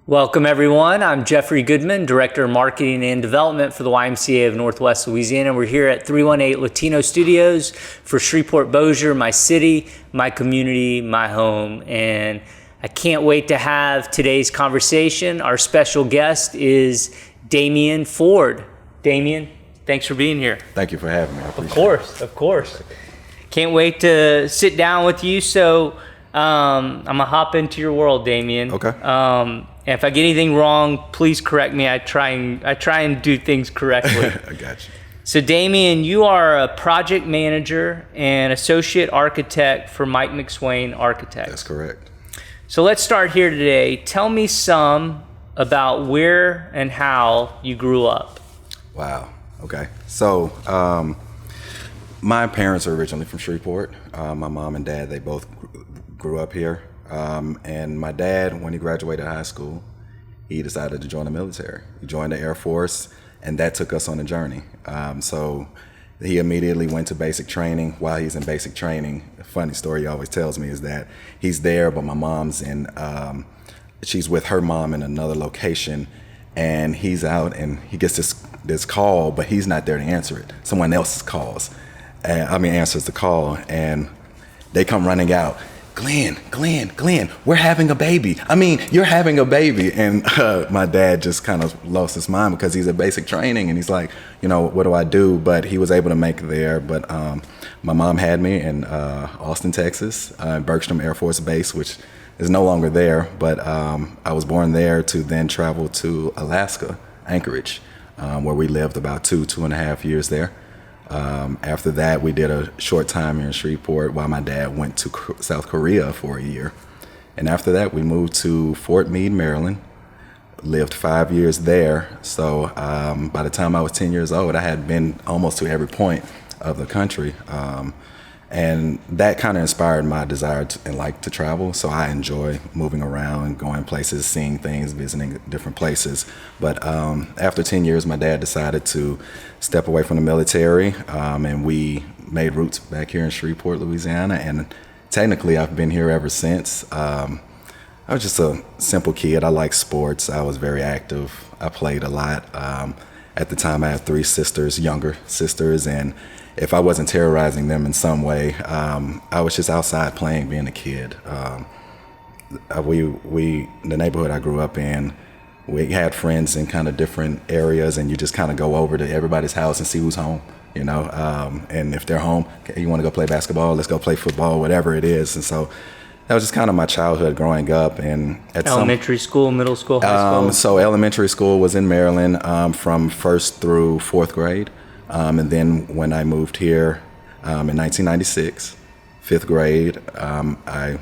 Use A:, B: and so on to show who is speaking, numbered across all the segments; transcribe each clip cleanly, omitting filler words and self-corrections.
A: Welcome everyone. I'm Jeffrey Goodman, Director of Marketing and Development for the YMCA of Northwest Louisiana. We're here at 318 Latino Studios for Shreveport-Bossier, my city, my community, my home. And I can't wait to have today's conversation. Our special guest is Damien Ford. Damien, thanks for being here.
B: Thank you for having me. I appreciate
A: it. Of course. Can't wait to sit down with you. So I'm gonna hop into your world, Damien.
B: Okay.
A: And if I get anything wrong, please correct me. I try and do things correctly.
B: I got you.
A: So Damien, you are a project manager and associate architect for Mike McSwain Architect.
B: That's correct.
A: So let's start here today. Tell me some about where and how you grew up.
B: Wow. Okay. So my parents are originally from Shreveport. My mom and dad, they both grew up here. And my dad, when he graduated high school, he decided to join the military. He joined the Air Force, and that took us on a journey. So he immediately went to basic training. While he's in basic training, a funny story he always tells me is that he's there, but my mom's she's with her mom in another location, and he's out and he gets this call, but he's not there to answer it. Someone else answers the call, and they come running out. Glenn, we're having a baby. You're having a baby. And my dad just kind of lost his mind because he's at basic training and he's like, what do I do? But he was able to make it there. But my mom had me in Austin, Texas, Bergstrom Air Force Base, which is no longer there. But I was born there to then travel to Alaska, Anchorage, where we lived about 2.5 years there. After that, we did a short time in Shreveport while my dad went to South Korea for a year. And after that, we moved to Fort Meade, Maryland, lived 5 years there. So by the time I was 10 years old, I had been almost to every point of the country. And that kind of inspired my desire to travel. So I enjoy moving around, going places, seeing things, visiting different places. But after 10 years, my dad decided to step away from the military, and we made roots back here in Shreveport, Louisiana. And technically, I've been here ever since. I was just a simple kid. I liked sports. I was very active. I played a lot. At the time, I had 3 sisters, younger sisters, and if I wasn't terrorizing them in some way, I was just outside playing, being a kid. The neighborhood I grew up in, we had friends in kind of different areas, and you just kind of go over to everybody's house and see who's home, and if they're home, okay, you want to go play basketball, let's go play football, whatever it is. And so that was just kind of my childhood growing up. And at
A: elementary school, middle school, high school?
B: So elementary school was in Maryland from 1st through 4th grade. And then when I moved here in 1996, 5th grade, I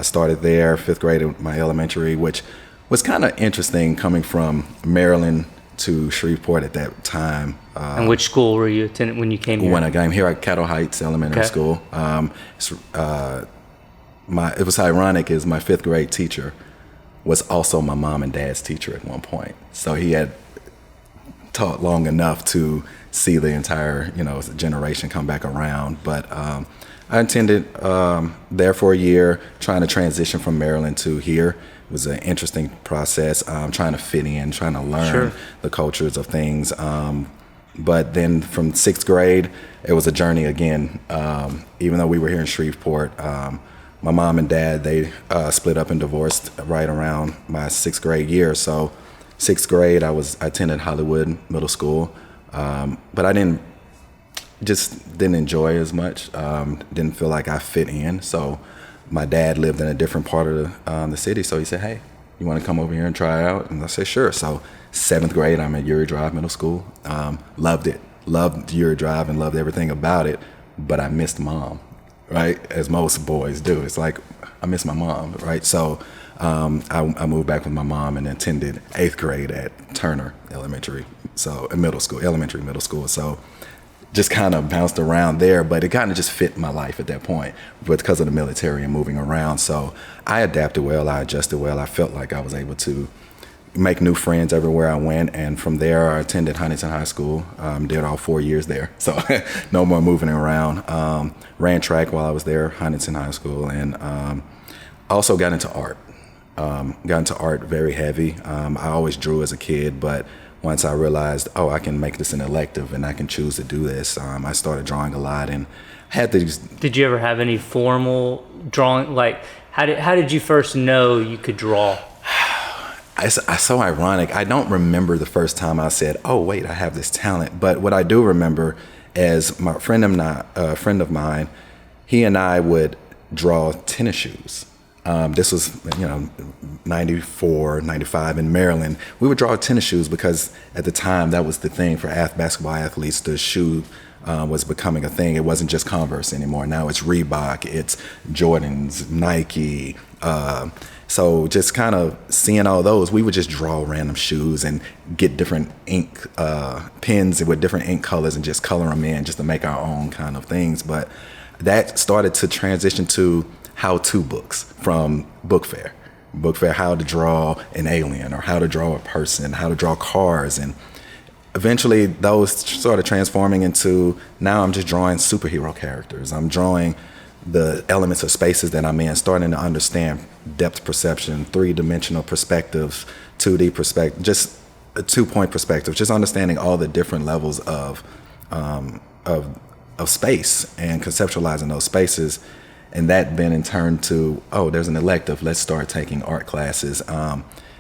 B: started there, 5th grade in my elementary, which was kind of interesting coming from Maryland to Shreveport at that time.
A: And which school were you attending when you came here?
B: When I came here at Cattle Heights Elementary School. It was ironic is my 5th grade teacher was also my mom and dad's teacher at one point. So he had taught long enough to see the entire, generation come back around. But I attended there for a year, trying to transition from Maryland to here. It was an interesting process, trying to fit in, trying to learn the cultures of things. But then from 6th grade, it was a journey again. Even though we were here in Shreveport, my mom and dad, they split up and divorced right around my 6th grade year. So 6th grade, I attended Hollywood Middle School, but I didn't enjoy as much. Didn't feel like I fit in. So my dad lived in a different part of the city. So he said, "Hey, you want to come over here and try out?" And I said, "Sure." So 7th grade, I'm at Uri Drive Middle School. Loved it. Loved Uri Drive and loved everything about it. But I missed mom, right? As most boys do. It's like, I miss my mom, right? So I moved back with my mom and attended 8th grade at Turner Elementary, elementary, middle school. So just kind of bounced around there, but it kind of just fit my life at that point because of the military and moving around. So I adapted well, I adjusted well. I felt like I was able to make new friends everywhere I went. And from there, I attended Huntington High School, did all 4 years there. So no more moving around. Ran track while I was there, Huntington High School, and also got into art. got into art very heavy. I always drew as a kid, but once I realized, I can make this an elective and I can choose to do this, I started drawing a lot and had these.
A: Did you ever have any formal drawing? Like, how did you first know you could draw?
B: It's so ironic. I don't remember the first time I said, "Oh, wait, I have this talent." But what I do remember is my friend of mine, he and I would draw tennis shoes. This was, 94, 95 in Maryland. We would draw tennis shoes because at the time that was the thing for basketball athletes. The shoe was becoming a thing. It wasn't just Converse anymore. Now it's Reebok, it's Jordans, Nike. So just kind of seeing all those, we would just draw random shoes and get different ink pens with different ink colors and just color them in just to make our own kind of things. But that started to transition to how-to books from Book Fair, how to draw an alien or how to draw a person, how to draw cars. And eventually those started transforming into, now I'm just drawing superhero characters. I'm drawing the elements of spaces that I'm in, starting to understand depth perception, three-dimensional perspectives, 2D perspective, just a two-point perspective, just understanding all the different levels of space and conceptualizing those spaces. And that then in turn to, there's an elective, let's start taking art classes.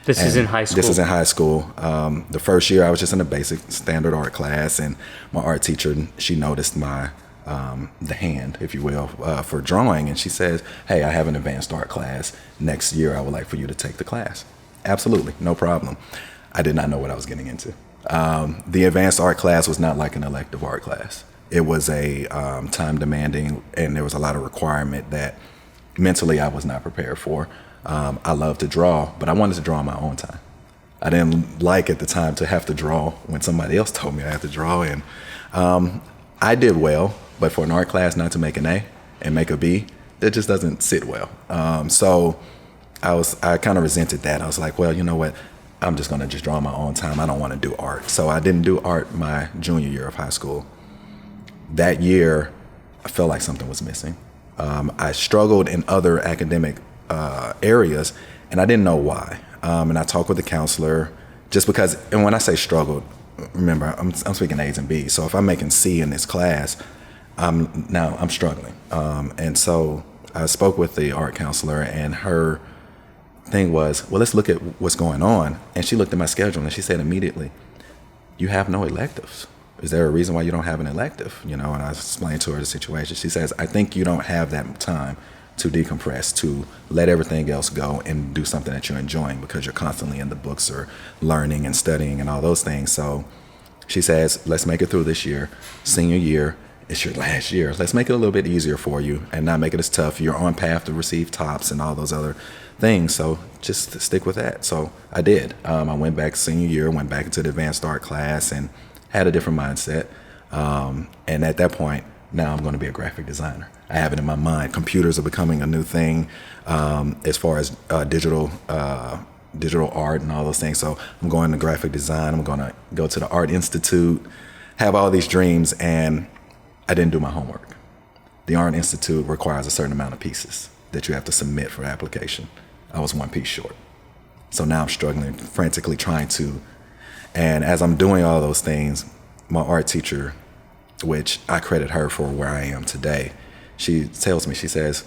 A: This is in high school?
B: This is in high school. The first year I was just in a basic standard art class, and my art teacher, she noticed my, the hand, if you will, for drawing. And she says, "Hey, I have an advanced art class. Next year I would like for you to take the class." Absolutely, no problem. I did not know what I was getting into. The advanced art class was not like an elective art class. It was a time demanding, and there was a lot of requirement that mentally I was not prepared for. I love to draw, but I wanted to draw on my own time. I didn't like at the time to have to draw when somebody else told me I had to draw. And I did well, but for an art class not to make an A and make a B, that just doesn't sit well. So I kind of resented that. I was like, well, you know what? I'm just going to just draw on my own time. I don't want to do art. So I didn't do art my junior year of high school. That year, I felt like something was missing. I struggled in other academic areas, and I didn't know why. And I talked with the counselor, just because, and when I say struggled, remember, I'm speaking A's and B's. So if I'm making C in this class, I'm struggling. And so I spoke with the art counselor, and her thing was, well, let's look at what's going on. And she looked at my schedule, and she said immediately, "You have no electives. Is there a reason why you don't have an elective?" And I explained to her the situation. She says, "I think you don't have that time to decompress, to let everything else go and do something that you're enjoying, because you're constantly in the books or learning and studying and all those things." So she says, "Let's make it through this year. Senior year, it's your last year. Let's make it a little bit easier for you and not make it as tough. You're on path to receive tops and all those other things. So just stick with that." So I did. I went back senior year, went back into the advanced art class, and had a different mindset. And at that point, now I'm going to be a graphic designer. I have it in my mind. Computers are becoming a new thing as far as digital art and all those things. So I'm going to graphic design. I'm going to go to the Art Institute, have all these dreams, and I didn't do my homework. The Art Institute requires a certain amount of pieces that you have to submit for application. I was one piece short. So now I'm struggling, frantically trying to. And as I'm doing all those things, my art teacher, which I credit her for where I am today, she tells me, she says,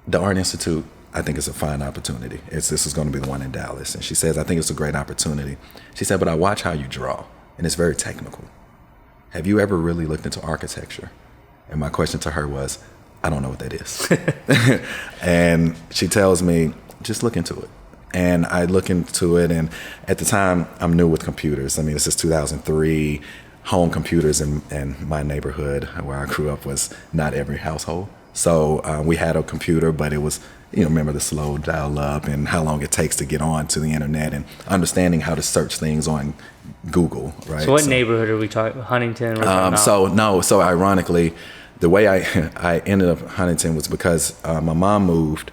B: "The Art Institute, I think it's a fine opportunity. This is going to be the one in Dallas." And she says, "I think it's a great opportunity." She said, "But I watch how you draw, and it's very technical. Have you ever really looked into architecture?" And my question to her was, "I don't know what that is." And she tells me, "Just look into it." And I look into it, and at the time, I'm new with computers. I mean, this is 2003. Home computers in my neighborhood where I grew up was not every household. So we had a computer, but it was, remember the slow dial up and how long it takes to get on to the internet, and understanding how to search things on Google, right?
A: So what neighborhood are we talking? Huntington?
B: So ironically, the way I ended up Huntington was because my mom moved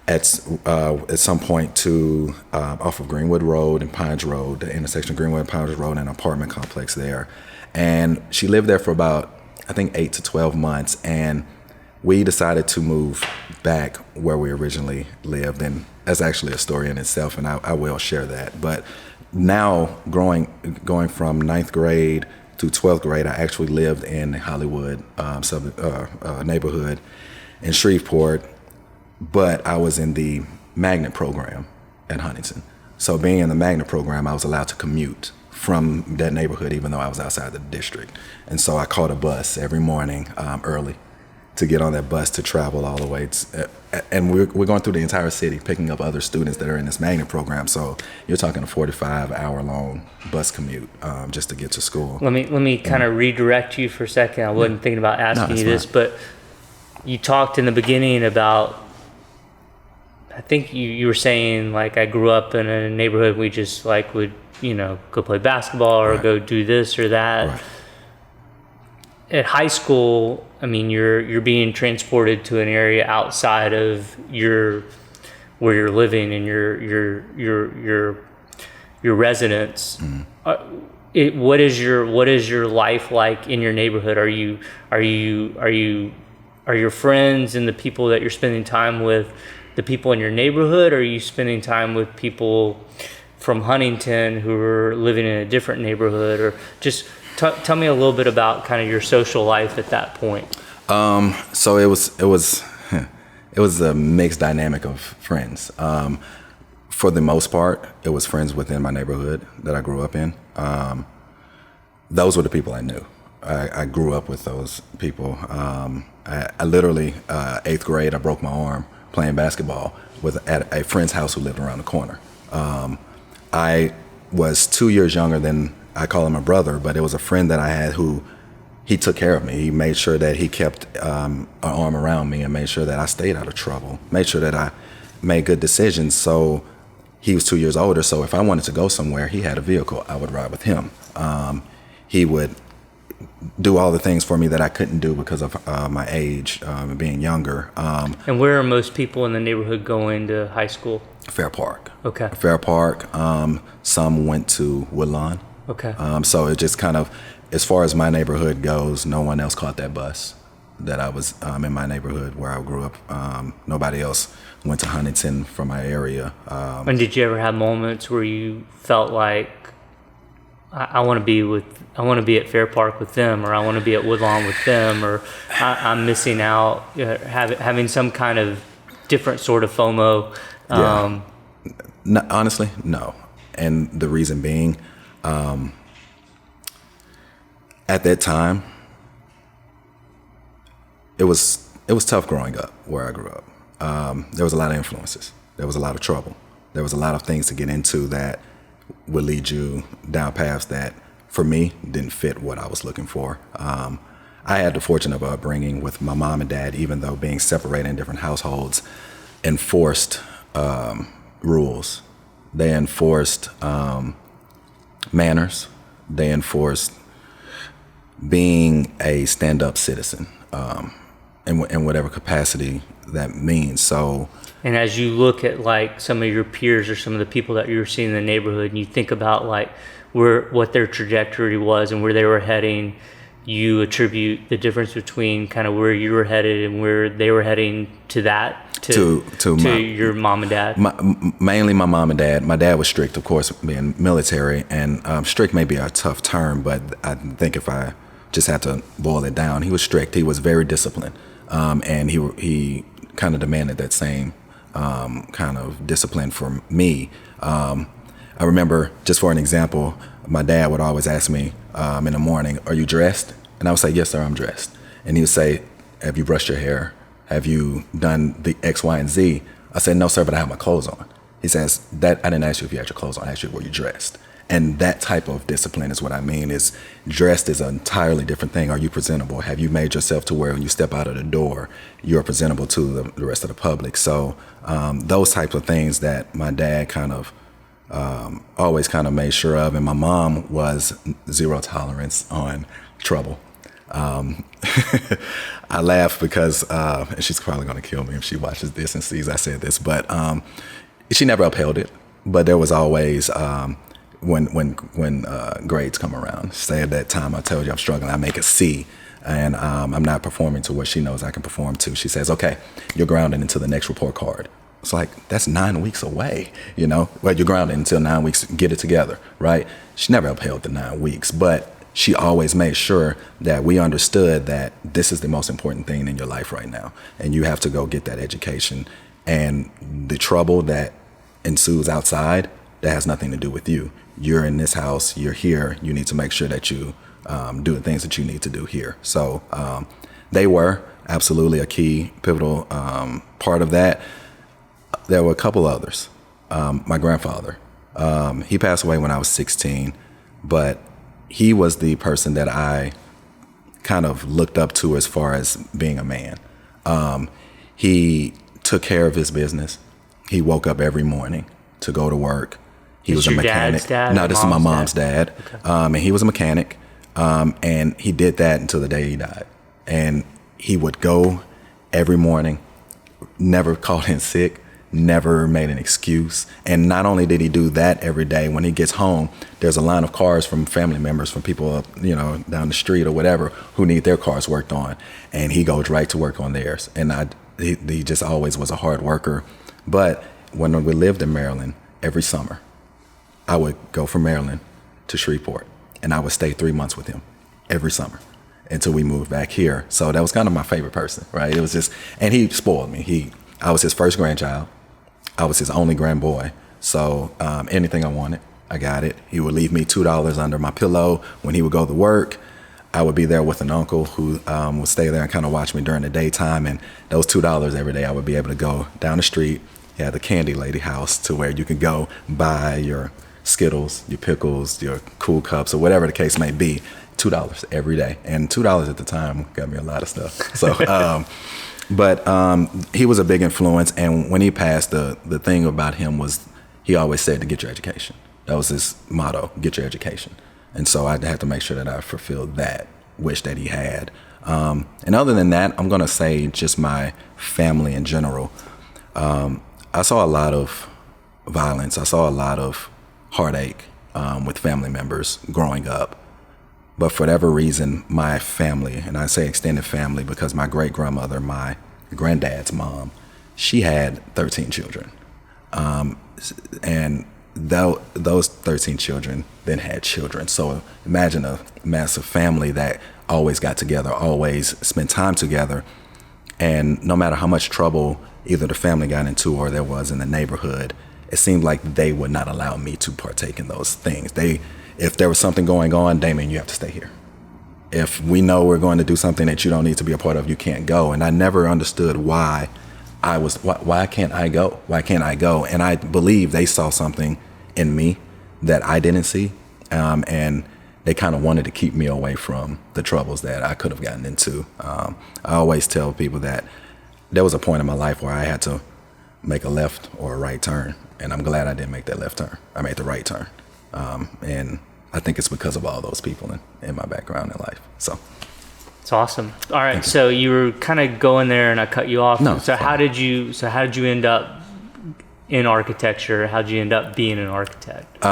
B: at some point to off of Greenwood Road and Pines Road, the intersection of Greenwood and Pines Road, an apartment complex there. And she lived there for about, I think, 8 to 12 months. And we decided to move back where we originally lived, and that's actually a story in itself, and I will share that. But now, going from ninth grade to 12th grade, I actually lived in the Hollywood neighborhood in Shreveport, but I was in the magnet program at Huntington. So being in the magnet program, I was allowed to commute from that neighborhood, even though I was outside the district. And so I caught a bus every morning early to get on that bus to travel all the way. And we're going through the entire city, picking up other students that are in this magnet program. So you're talking a 45-hour-long bus commute just to get to school.
A: Let me kind of redirect you for a second. I wasn't thinking about asking you this, but you talked in the beginning about, I think you were saying, like, I grew up in a neighborhood, we just like would, go play basketball or go do this or that.
B: Right.
A: At high school, I mean, you're being transported to an area outside of where you're living and your residence. Mm-hmm. What is your life like in your neighborhood? Are your friends and the people that you're spending time with the people in your neighborhood, or are you spending time with people from Huntington who are living in a different neighborhood? Or just tell me a little bit about kind of your social life at that point.
B: So it was a mixed dynamic of friends. For the most part, it was friends within my neighborhood that I grew up in. Those were the people I knew. I grew up with those people. I literally, 8th grade, I broke my arm playing basketball at a friend's house who lived around the corner. I was 2 years younger than, I call him a brother, but it was a friend that I had who, he took care of me. He made sure that he kept an arm around me and made sure that I stayed out of trouble, made sure that I made good decisions. So he was 2 years older, so if I wanted to go somewhere, he had a vehicle, I would ride with him. He would do all the things for me that I couldn't do because of my age and being younger.
A: And where are most people in the neighborhood going to high school?
B: Fair Park.
A: Okay.
B: Fair Park. Some went to Woodlawn.
A: Okay.
B: So it just kind of, as far as my neighborhood goes, no one else caught that bus that I was in my neighborhood where I grew up. Nobody else went to Huntington from my area.
A: And did you ever have moments where you felt like, I want to be at Fair Park with them, or I want to be at Woodlawn with them, or I'm missing out, having some kind of different sort of FOMO?
B: No, honestly, no. And the reason being, at that time, it was tough growing up where I grew up. There was a lot of influences. There was a lot of trouble. There was a lot of things to get into that would lead you down paths that, for me, didn't fit what I was looking for. I had the fortune of upbringing with my mom and dad, even though being separated in different households enforced rules. They enforced manners. They enforced being a stand-up citizen in whatever capacity that means. So,
A: and as you look at like some of your peers or some of the people that you're seeing in the neighborhood, and you think about like what their trajectory was and where they were heading, you attribute the difference between kind of where you were headed and where they were heading to your mom and dad?
B: Mainly my mom and dad. My dad was strict, of course, being military, and strict may be a tough term, but I think if I just had to boil it down, he was strict. He was very disciplined, and he kind of demanded that same kind of discipline from me. I remember, just for an example, my dad would always ask me in the morning, "Are you dressed?" And I would say, "Yes, sir, I'm dressed." And he would say, "Have you brushed your hair? Have you done the X, Y, and Z?" I said, "No, sir, but I have my clothes on." He says, "That I didn't ask you if you had your clothes on. I asked you were you dressed." And that type of discipline is what I mean. Is dressed is an entirely different thing. Are you presentable? Have you made yourself to where when you step out of the door, you're presentable to the rest of the public? So those types of things that my dad kind of always kind of made sure of. And my mom was zero tolerance on trouble. I laugh because, and she's probably going to kill me if she watches this and sees I said this, but she never upheld it. But there was always, when grades come around, say at that time I told you I'm struggling, I make a C. and I'm not performing to what she knows I can perform to, she says, okay, you're grounded until the next report card. It's like, that's 9 weeks away, well, you're grounded until 9 weeks, get it together, right? She never upheld the 9 weeks, but she always made sure that we understood that this is the most important thing in your life right now, and you have to go get that education. And the trouble that ensues outside, that has nothing to do with you. You're in this house, you're here, you need to make sure that you do the things that you need to do here. So they were absolutely a key, pivotal part of that. There were a couple others. My grandfather, he passed away when I was 16, but he was the person that I kind of looked up to as far as being a man. He took care of his business. He woke up every morning to go to work. He was a mechanic.
A: Dad's dad?
B: No, this is my mom's dad. Okay. And he was a mechanic. And he did that until the day he died. And he would go every morning, never called in sick, never made an excuse. And not only did he do that every day, when he gets home, there's a line of cars from family members, from people up, down the street or whatever, who need their cars worked on. And he goes right to work on theirs. And he just always was a hard worker. But when we lived in Maryland, every summer, I would go from Maryland to Shreveport, and I would stay 3 months with him every summer until we moved back here. So that was kind of my favorite person, right? It was just, and he spoiled me. I was his first grandchild. I was his only grandboy. So anything I wanted, I got it. He would leave me $2 under my pillow when he would go to work. I would be there with an uncle who would stay there and kind of watch me during the daytime. And those $2 every day, I would be able to go down the street. He had the candy lady house to where you could go buy your Skittles, your pickles, your Cool Cups, or whatever the case may be. $2 every day. And $2 at the time got me a lot of stuff. So, but he was a big influence. And when he passed, the thing about him was he always said to get your education. That was his motto, get your education. And so I had to make sure that I fulfilled that wish that he had. And other than that, I'm going to say just my family in general. I saw a lot of violence. I saw a lot of heartache with family members growing up. But for whatever reason, my family, and I say extended family because my great-grandmother, my granddad's mom, she had 13 children. And those 13 children then had children. So imagine a massive family that always got together, always spent time together. And no matter how much trouble either the family got into or there was in the neighborhood, it seemed like they would not allow me to partake in those things. If there was something going on, Damien, you have to stay here. If we know we're going to do something that you don't need to be a part of, you can't go. And I never understood why can't I go? Why can't I go? And I believe they saw something in me that I didn't see. And they kind of wanted to keep me away from the troubles that I could have gotten into. I always tell people that there was a point in my life where I had to make a left or a right turn. And I'm glad I didn't make that left turn. I made the right turn. And I think it's because of all those people in my background in life. So
A: it's awesome. All right, so you were kind of going there, and I cut you off.
B: No.
A: So how did you end up in architecture? How did you end up being an architect?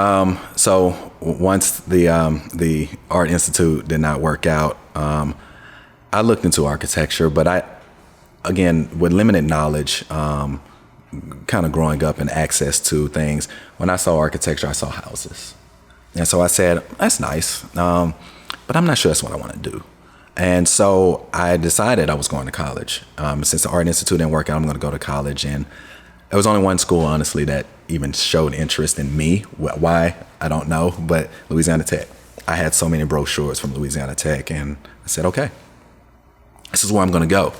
B: So once the Art Institute did not work out, I looked into architecture, but again, with limited knowledge, kind of growing up and access to things, when I saw architecture, I saw houses. And so I said, that's nice, but I'm not sure that's what I want to do. And so I decided I was going to college. Since the Art Institute didn't work out, I'm going to go to college. And there was only one school, honestly, that even showed interest in me. Why, I don't know, but Louisiana Tech. I had so many brochures from Louisiana Tech, and I said, okay, this is where I'm going to go.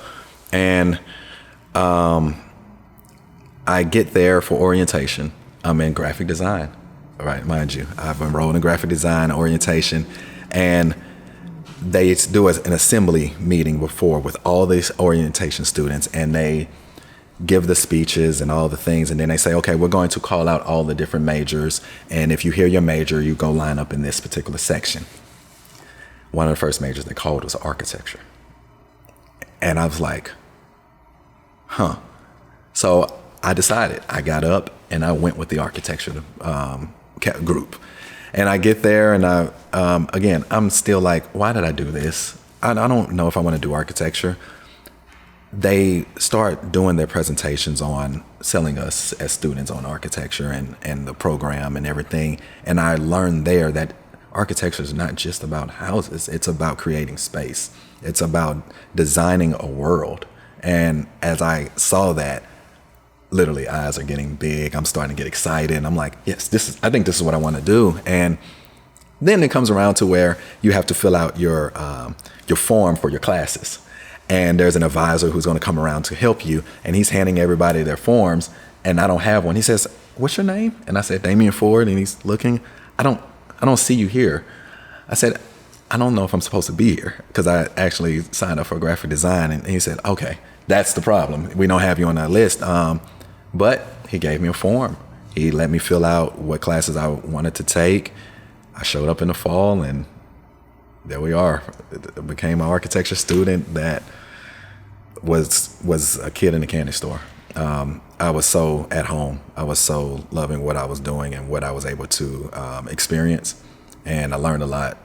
B: And I get there for orientation. I'm in graphic design, all right, mind you. I've enrolled in graphic design orientation, and they do an assembly meeting before with all these orientation students, and they give the speeches and all the things, and then they say, okay, we're going to call out all the different majors, and if you hear your major, you go line up in this particular section. One of the first majors they called was architecture. And I was like, huh. So I decided, I got up and I went with the architecture group. And I get there and again, I'm still like, why did I do this? I don't know if I want to do architecture, they start doing their presentations on selling us as students on architecture and the program and everything. And I learned there that architecture is not just about houses. It's about creating space. It's about designing a world. And as I saw that, literally eyes are getting big. I'm starting to get excited. And I'm like, yes, I think this is what I want to do. And then it comes around to where you have to fill out your form for your classes. And there's an advisor who's going to come around to help you, and he's handing everybody their forms, and I don't have one. He says, "What's your name?" And I said, "Damien Ford." And he's looking. I don't see you here. I said, "I don't know if I'm supposed to be here," because I actually signed up for graphic design. And he said, "Okay, that's the problem. We don't have you on that list." But he gave me a form. He let me fill out what classes I wanted to take. I showed up in the fall, and there we are. I became an architecture student that was a kid in a candy store. I was so at home. I was so loving what I was doing and what I was able to experience. And I learned a lot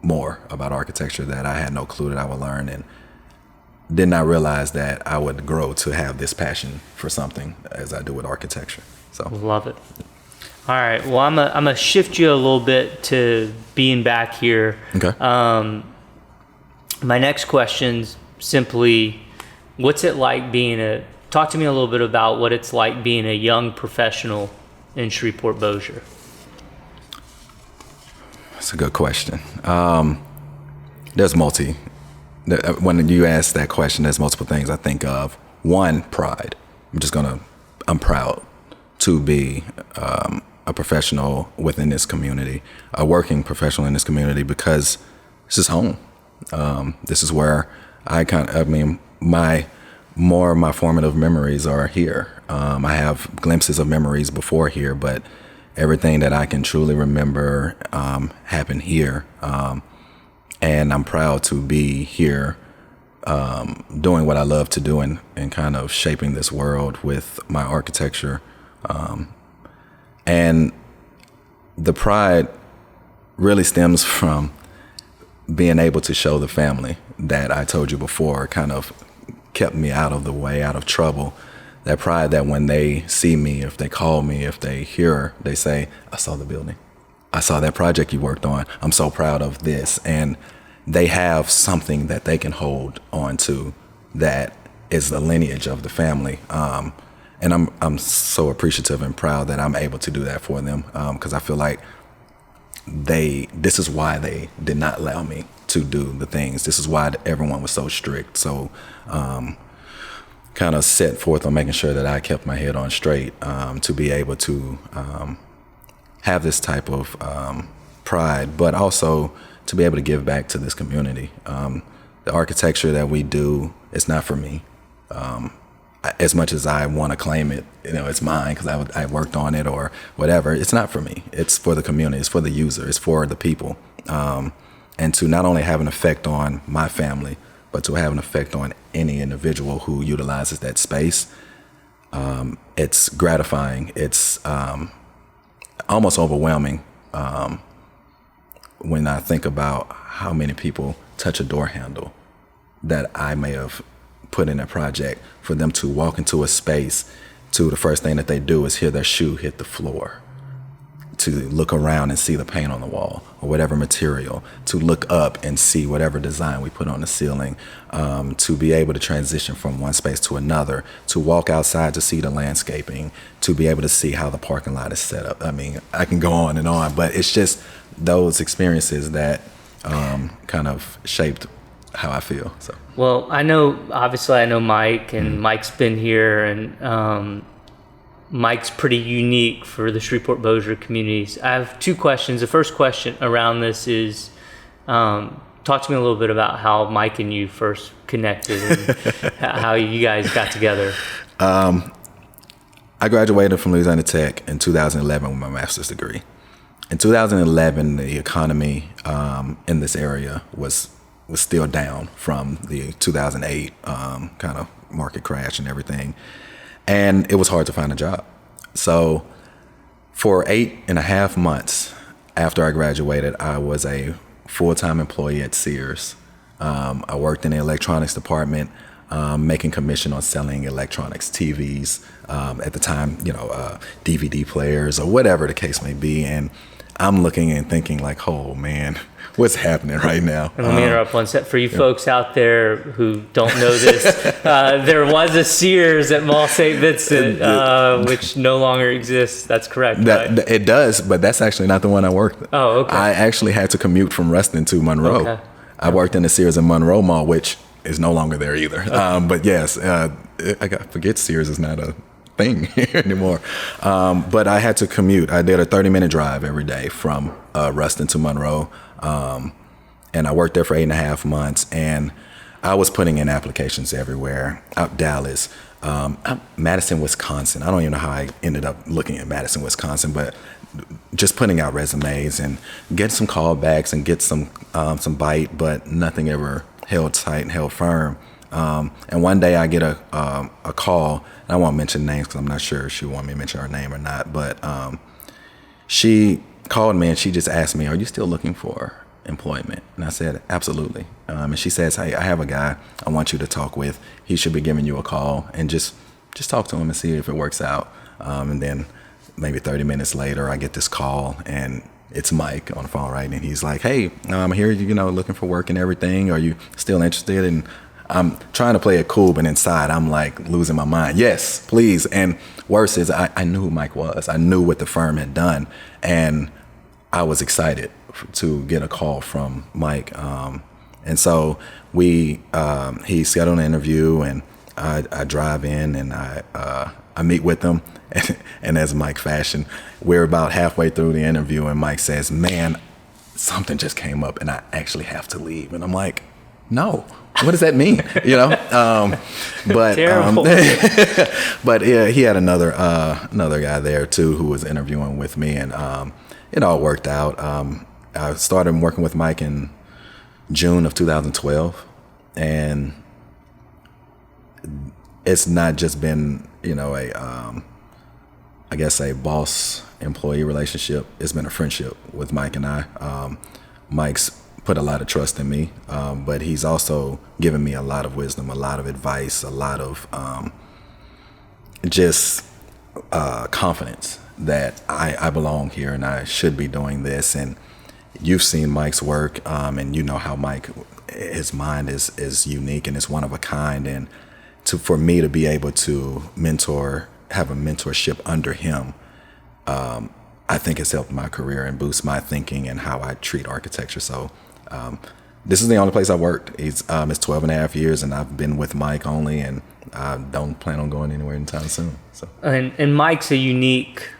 B: more about architecture that I had no clue that I would learn, and did not realize that I would grow to have this passion for something as I do with architecture. So
A: love it. All right. Well, I'm gonna shift you a little bit to being back here.
B: Okay.
A: My next question's simply, what's it like talk to me a little bit about what it's like being a young professional in Shreveport-Bossier.
B: That's a good question. When you ask that question, there's multiple things I think of. One, pride. I'm proud to be a professional within this community, a working professional in this community, because this is home. This is where my formative memories are here. I have glimpses of memories before here, but everything that I can truly remember happened here. And I'm proud to be here doing what I love to do and kind of shaping this world with my architecture. And the pride really stems from being able to show the family that I told you before kind of kept me out of the way, out of trouble. That pride that when they see me, if they call me, if they hear, they say, "I saw the building. I saw that project you worked on. I'm so proud of this." And they have something that they can hold on to that is the lineage of the family. And I'm so appreciative and proud that I'm able to do that for them, because I feel like this is why they did not allow me to do the things. This is why everyone was so strict. So kind of set forth on making sure that I kept my head on straight, to be able to have this type of pride, but also to be able to give back to this community. The architecture that we do is not for me. As much as I want to claim it, it's mine because I worked on it or whatever, it's not for me. It's for the community. It's for the user. It's for the people. And to not only have an effect on my family, but to have an effect on any individual who utilizes that space, it's gratifying. It's almost overwhelming when I think about how many people touch a door handle that I may have put in a project, for them to walk into a space, to the first thing that they do is hear their shoe hit the floor, to look around and see the paint on the wall or whatever material, to look up and see whatever design we put on the ceiling, to be able to transition from one space to another, to walk outside to see the landscaping, to be able to see how the parking lot is set up. I mean, I can go on and on, but it's just those experiences that kind of shaped how I feel. So.
A: Well, I know Mike, and Mike's been here, and Mike's pretty unique for the Shreveport-Bossier communities. I have two questions. The first question around this is, talk to me a little bit about how Mike and you first connected and how you guys got together.
B: I graduated from Louisiana Tech in 2011 with my master's degree. In 2011, the economy in this area was still down from the 2008 kind of market crash and everything. And it was hard to find a job. So for 8.5 months after I graduated, I was a full-time employee at Sears, I worked in the electronics department, making commission on selling electronics, TVs, at the time, DVD players or whatever the case may be. And I'm looking and thinking like, oh man, what's happening right now?
A: And let me interrupt one sec. For you folks out there who don't know this, there was a Sears at Mall St. Vincent, which no longer exists. That's correct, right?
B: It does, but that's actually not the one I worked at.
A: Oh, okay.
B: I actually had to commute from Reston to Monroe. Okay. I worked in the Sears in Monroe Mall, which is no longer there either. Okay. But yes, I forget Sears is not a thing here anymore. But I had to commute. I did a 30-minute drive every day from Reston to Monroe. And I worked there for 8.5 months, and I was putting in applications everywhere. Out Dallas, Madison, Wisconsin. I don't even know how I ended up looking at Madison, Wisconsin, but just putting out resumes and get some callbacks and get some bite, but nothing ever held tight and held firm. And one day I get a call, and I won't mention names because I'm not sure if she wanted me to mention her name or not, but she called me and she just asked me, "Are you still looking for employment?" And I said, "Absolutely." And she says, "Hey, I have a guy I want you to talk with. He should be giving you a call, and just talk to him and see if it works out." And then maybe 30 minutes later, I get this call, and it's Mike on the phone, right? And he's like, "Hey, I'm here, looking for work and everything. Are you still interested?" And I'm trying to play it cool, but inside I'm like losing my mind. Yes, please. And worse is I knew who Mike was. I knew what the firm had done, and I was excited to get a call from Mike. And so he scheduled an interview, and I drive in and I meet with him. And as Mike fashion, we're about halfway through the interview, and Mike says, "Man, something just came up and I actually have to leave." And I'm like, "No, what does that mean?" But
A: terrible.
B: But yeah, he had another guy there too who was interviewing with me, and it all worked out. I started working with Mike in June of 2012, and it's not just been a boss-employee relationship. It's been a friendship with Mike and I. Mike's put a lot of trust in me, but he's also given me a lot of wisdom, a lot of advice, a lot of confidence that I belong here and I should be doing this. And you've seen Mike's work, and you know how his mind is unique and it's one of a kind. And for me to be able to have a mentorship under him, I think it's helped my career and boost my thinking and how I treat architecture. So this is the only place I worked. It's 12.5 years, and I've been with Mike only, and I don't plan on going anywhere anytime soon. So
A: and Mike's a unique,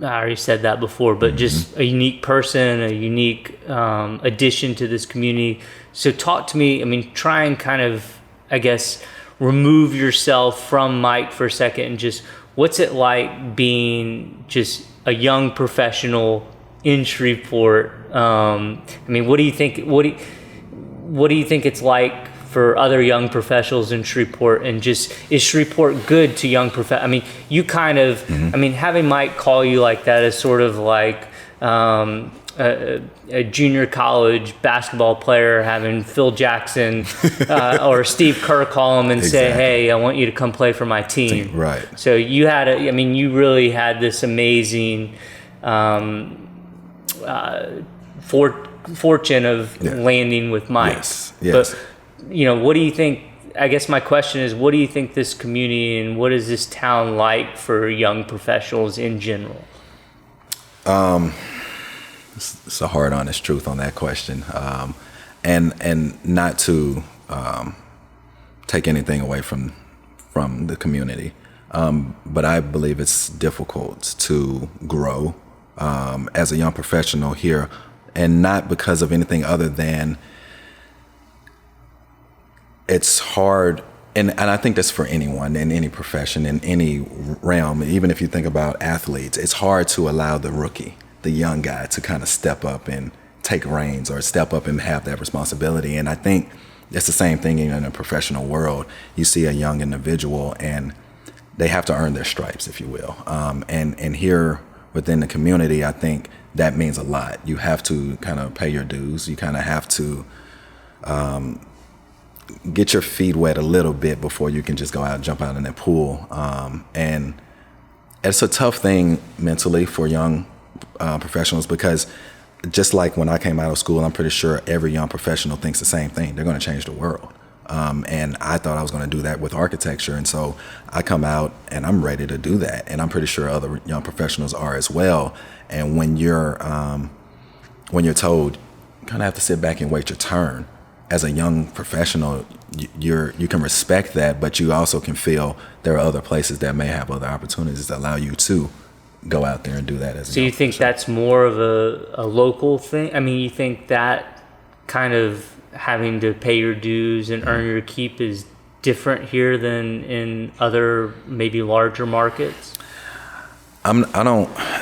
A: I already said that before, but just a unique person, a unique addition to this community. So talk to me, try and kind of, I guess, remove yourself from Mike for a second, and just what's it like being just a young professional in Shreveport? What do you think? What do you think it's like for other young professionals in Shreveport? And just, is Shreveport good to young professionals? You kind of, having Mike call you like that is sort of like a junior college basketball player having Phil Jackson or Steve Kerr call him and say, "Hey, I want you to come play for my team."
B: Right.
A: So you had you really had this amazing fortune of landing with Mike.
B: Yes.
A: But what do you think? I guess my question is, what do you think this community and what is this town like for young professionals in general?
B: It's a hard, honest truth on that question, and not to take anything away from the community, but I believe it's difficult to grow as a young professional here, and not because of anything other than it's hard. And I think that's for anyone in any profession, in any realm. Even if you think about athletes, it's hard to allow the rookie, the young guy, to kind of step up and take reins or step up and have that responsibility. And I think it's the same thing in a professional world. You see a young individual and they have to earn their stripes, if you will. And here within the community, I think that means a lot. You have to kind of pay your dues. You kind of have to get your feet wet a little bit before you can just go out and jump out in that pool. And it's a tough thing mentally for young professionals, because just like when I came out of school, I'm pretty sure every young professional thinks the same thing. They're going to change the world. And I thought I was going to do that with architecture. And so I come out and I'm ready to do that. And I'm pretty sure other young professionals are as well. And when you're told you kind of have to sit back and wait your turn, as a young professional, you can respect that, but you also can feel there are other places that may have other opportunities that allow you to go out there and do that as a
A: So you think that's more of a local thing? I mean, you think that kind of having to pay your dues and earn your keep is different here than in other maybe larger markets?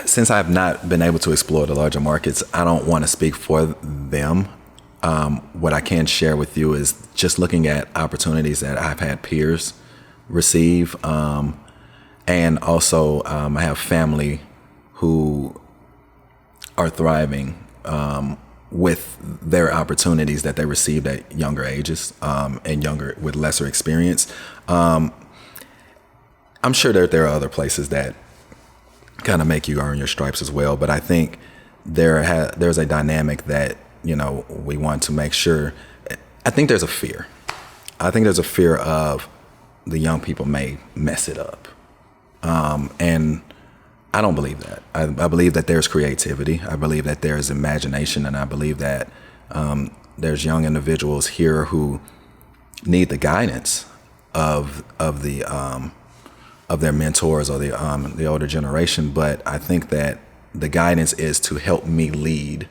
B: Since I've not been able to explore the larger markets, I don't want to speak for them. What I can share with you is just looking at opportunities that I've had peers receive. And also, I have family who are thriving with their opportunities that they received at younger ages and younger with lesser experience. I'm sure that there are other places that kind of make you earn your stripes as well. But I think there's a dynamic that, we want to make sure. I think there's a fear. I think there's a fear of the young people may mess it up. And I don't believe that. I believe that there's creativity. I believe that there's imagination. And I believe that there's young individuals here who need the guidance of their mentors or the older generation. But I think that the guidance is to help me lead.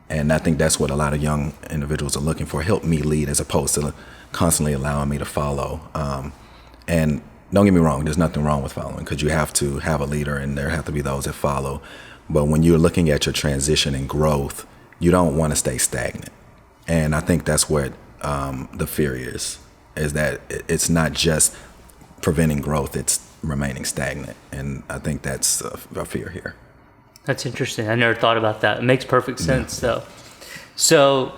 B: And I think that's what a lot of young individuals are looking for: help me lead, as opposed to constantly allowing me to follow. And don't get me wrong, there's nothing wrong with following, because you have to have a leader and there have to be those that follow. But when you're looking at your transition and growth, you don't want to stay stagnant. And I think that's what the fear is that it's not just preventing growth, it's remaining stagnant. And I think that's a fear here.
A: That's interesting. I never thought about that. It makes perfect sense, though. So,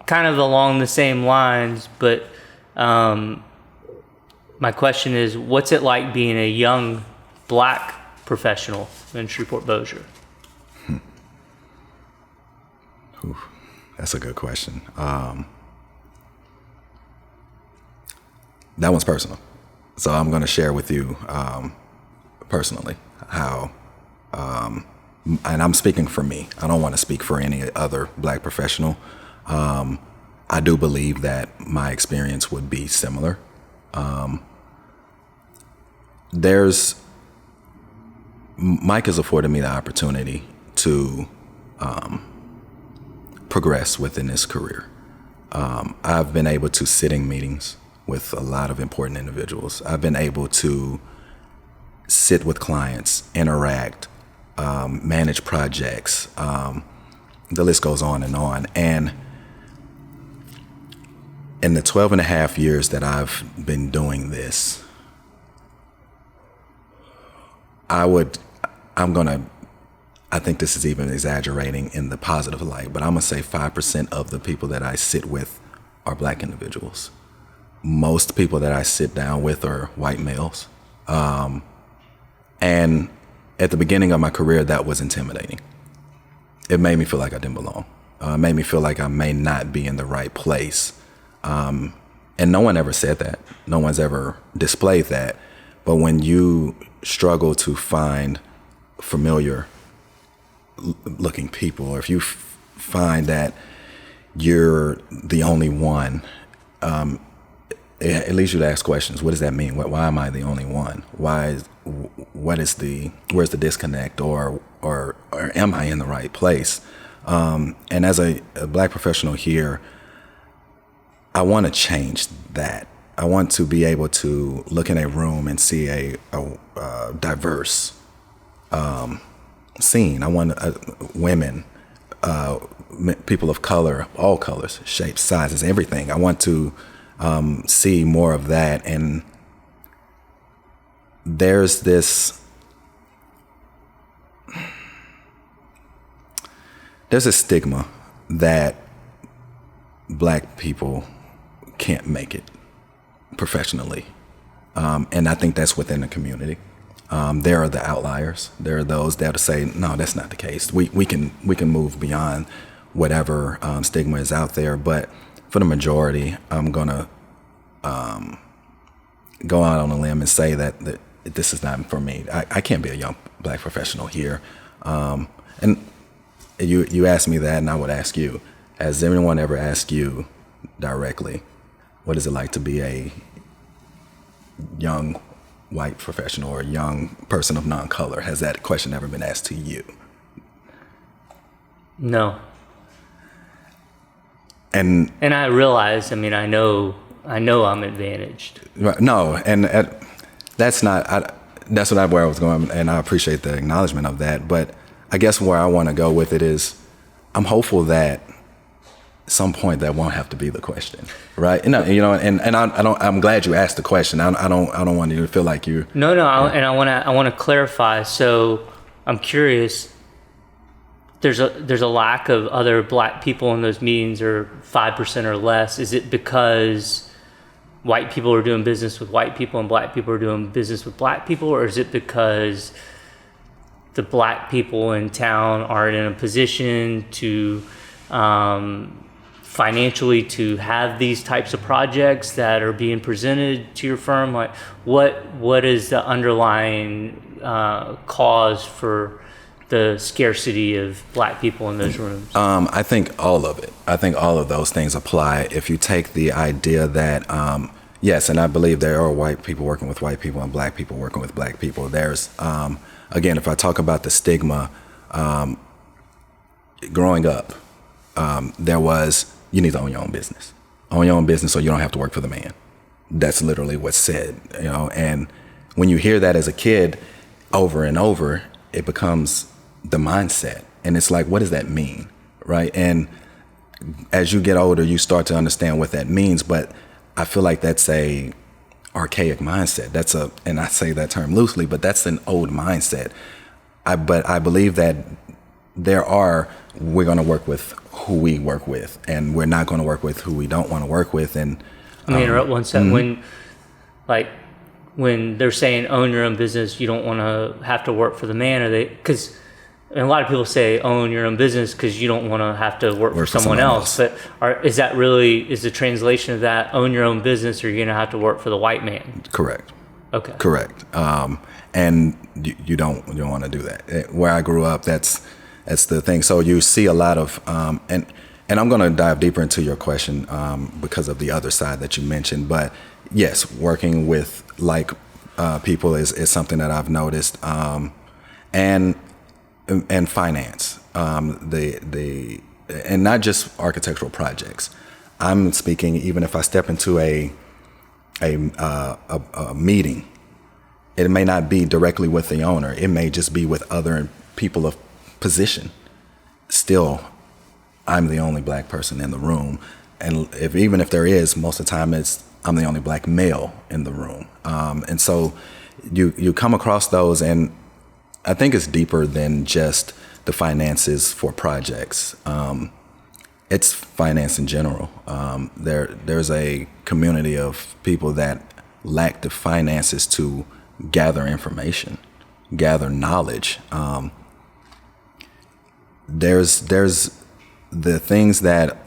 A: kind of along the same lines, but my question is, what's it like being a young black professional in Shreveport-Bossier?
B: That's a good question. That one's personal. So I'm going to share with you personally how... and I'm speaking for me. I don't want to speak for any other black professional. I do believe that my experience would be similar. Mike has afforded me the opportunity to progress within this career. I've been able to sit in meetings with a lot of important individuals. I've been able to sit with clients, interact, manage projects. The list goes on. And in the 12 and a half years that I've been doing this, I think this is even exaggerating in the positive light, but I'm gonna say 5% of the people that I sit with are black individuals. Most people that I sit down with are white males. And at the beginning of my career, that was intimidating. It made me feel like I didn't belong. It made me feel like I may not be in the right place. And no one ever said that. No one's ever displayed that. But when you struggle to find familiar looking people, or if you find that you're the only one, it leads you to ask questions. What does that mean? Why am I the only one? Where's the disconnect, or am I in the right place? And as a black professional here, I want to change that. I want to be able to look in a room and see a diverse scene. I want women, people of color, all colors, shapes, sizes, everything. I want to see more of that. And there's this stigma that black people can't make it professionally. And I think that's within the community. There are the outliers. There are those that say, no, that's not the case. We can move beyond whatever stigma is out there. But for the majority, I'm gonna go out on a limb and say that this is not for me. I can't be a young black professional here. And you asked me that, and I would ask you: has anyone ever asked you directly, what is it like to be a young white professional or a young person of non-color? Has that question ever been asked to you?
A: No.
B: And
A: I realize, I know I'm advantaged.
B: No, and that's not. That's where I was going, and I appreciate the acknowledgement of that. But I guess where I want to go with it is, I'm hopeful that at some point that won't have to be the question, right? And I'm glad you asked the question. I don't want you to feel like you.
A: No, and I want to clarify. So I'm curious. There's a lack of other black people in those meetings, or 5% or less. Is it because white people are doing business with white people and black people are doing business with black people, or is it because the black people in town aren't in a position to financially to have these types of projects that are being presented to your firm? Like, what is the underlying cause for the scarcity of black people in those rooms?
B: I think all of it. I think all of those things apply. If you take the idea that, yes, and I believe there are white people working with white people and black people working with black people. There's, again, if I talk about the stigma, growing up, there was, you need to own your own business. Own your own business so you don't have to work for the man. That's literally what's said, and when you hear that as a kid over and over, it becomes the mindset. And it's like, what does that mean, right? And as you get older, you start to understand what that means. But I feel like that's a archaic mindset. And I say that term loosely, but that's an old mindset. But I believe that we're going to work with who we work with, and we're not going to work with who we don't want to work with. And
A: let me interrupt one second. Mm-hmm. When they're saying own your own business, you don't want to have to work for the man, or because a lot of people say own your own business because you don't want to have to work for someone else. But is the translation of that, own your own business, or you're going to have to work for the white man?
B: Correct.
A: Okay.
B: Correct. And you don't want to do that. Where I grew up, that's the thing. So you see a lot of, and I'm going to dive deeper into your question because of the other side that you mentioned. But yes, working with people is something that I've noticed, and finance, and not just architectural projects. I'm speaking even if I step into a meeting, it may not be directly with the owner. It may just be with other people of position. Still, I'm the only black person in the room, and even if there is, most of the time I'm the only black male in the room. And so you come across those, and I think it's deeper than just the finances for projects. It's finance in general. There's a community of people that lack the finances to gather information, gather knowledge. There's the things that